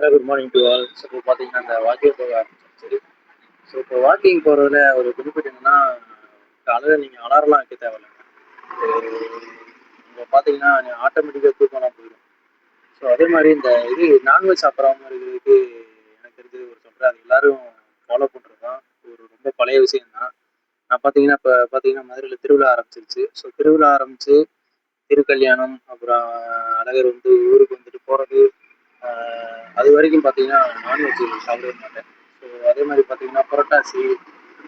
Good morning to all. So இப்போ பார்த்தீங்கன்னா, அந்த வாக்கிங் போக ஆரம்பிச்சாச்சு. ஸோ இப்போ வாக்கிங் போகிறதுல ஒரு பெனிஃபிட் என்னன்னா, காலையில் நீங்கள் அலாரம்லாம் வைக்க தேவையில்லைங்க. இப்போ பார்த்தீங்கன்னா, ஆட்டோமேட்டிக்காக தூக்கம்லாம் போயிடும். ஸோ அதே மாதிரி இந்த நான்வெஜ் சாப்பிடாம இருக்கிறதுக்கு எனக்கு தெரிஞ்சு ஒரு சொல்கிறேன், அது எல்லாரும் ஃபாலோ பண்ணுறது தான். ஒரு ரொம்ப பழைய விஷயம் தான். நான் பார்த்தீங்கன்னா, இப்போ பார்த்தீங்கன்னா மதுரையில் திருவிழா ஆரம்பிச்சிருச்சு. ஸோ திருவிழா ஆரம்பிச்சு திருக்கல்யாணம், அப்புறம் அழகர் ஊருக்கு வந்துட்டு போகிறது. அது வரைக்கும் பார்த்தீங்கன்னா, நான்வெஜ் சாப்பிடவே மாட்டேன். ஸோ அதே மாதிரி பார்த்தீங்கன்னா, புரட்டாசி,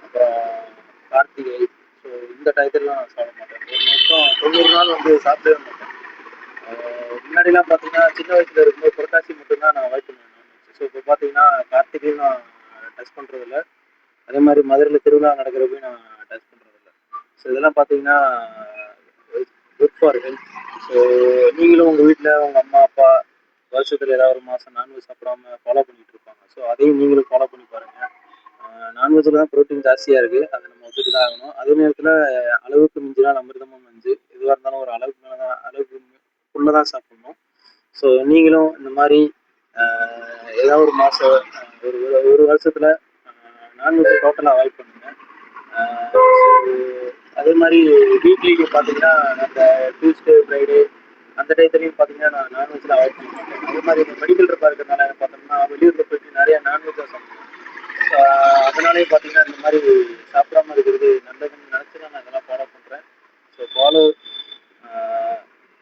அப்புறம் கார்த்திகை, ஸோ இந்த டயத்துலலாம் நான் சாப்பிட மாட்டேன். ஒரு மொத்தம் 90 நாள் சாப்பிடவே மாட்டேன். முன்னாடிலாம் பார்த்தீங்கன்னா, சின்ன வயசுல இருக்கும்போது புரட்டாசி மட்டும் தான் நான் அவாய்ட் பண்ணுவேன் நான்வெஜ். ஸோ இப்போ பார்த்தீங்கன்னா, கார்த்திகையும் நான் டச் பண்ணுறதில்ல. அதே மாதிரி மதுரையில் திருவிழா நடக்கிறப்பையும் நான் டச் பண்ணுறதில்ல. ஸோ இதெல்லாம் பார்த்தீங்கன்னா, குட் ஃபார் ஹெல்த். ஸோ நீங்களும் உங்கள் வீட்டில் உங்கள் அம்மா, அப்பா வருஷத்துல ஏதாவது ஒரு மாதம் நான்வெஜ் சாப்பிடாம ஃபாலோ பண்ணிட்டு இருப்பாங்க. ஸோ அதையும் நீங்களும் ஃபாலோ பண்ணி பாருங்க. நான்வெஜ்ஜில் தான் ப்ரோட்டீன் ஜாஸ்தியாக இருக்குது, அதை நம்ம ஒத்துட்டு தான் ஆகணும். அதே நேரத்தில் அளவுக்கு மிஞ்சினால் அமிர்தமும் நஞ்சு. எதுவாக இருந்தாலும் ஒரு அளவுக்கு மேலே தான், அளவுக்குள்ளே தான் சாப்பிடணும். ஸோ நீங்களும் இந்த மாதிரி ஏதாவது ஒரு மாதம், ஒரு ஒரு வருஷத்தில் நான்வெஜ் டோட்டலாக அவாய்ட் பண்ணுங்க. ஸோ அதே மாதிரி வீக்லிக்கு பார்த்தீங்கன்னா, அந்த டியூஸ்டே, ஃப்ரைடே அந்த டயத்துலையும் பார்த்தீங்கன்னா, நான் நான்வெஜ்லாம் அவாய்ட் பண்ண மாட்டேன். அதே மாதிரி இந்த மெடிக்கல் ட்ரிப்பாக இருக்கிறதுனால பார்த்தோம்னா, வெளியூரில் போயிட்டு நிறைய நான்வெஜ்ஜாக சாப்பிடுவேன். அதனாலேயே பார்த்தீங்கன்னா, இந்த மாதிரி சாப்பிடாம இருக்கிறது நல்லதுன்னு நினச்சி நான் இதெல்லாம் ஃபாலோ பண்ணுறேன். ஸோ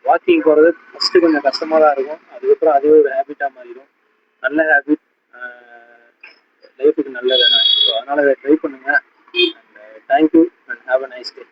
வாக்கிங் போகிறது ஃபஸ்ட்டு கொஞ்சம் கஷ்டமாக தான் இருக்கும். அதுக்கப்புறம் அதுவே ஒரு ஹேபிட்டாக மாறிடும். நல்ல ஹேபிட், லைஃபுக்கு நல்லது தானே. ஸோ அதனால் இதை ட்ரை பண்ணுங்கள். And thank you and have a nice day.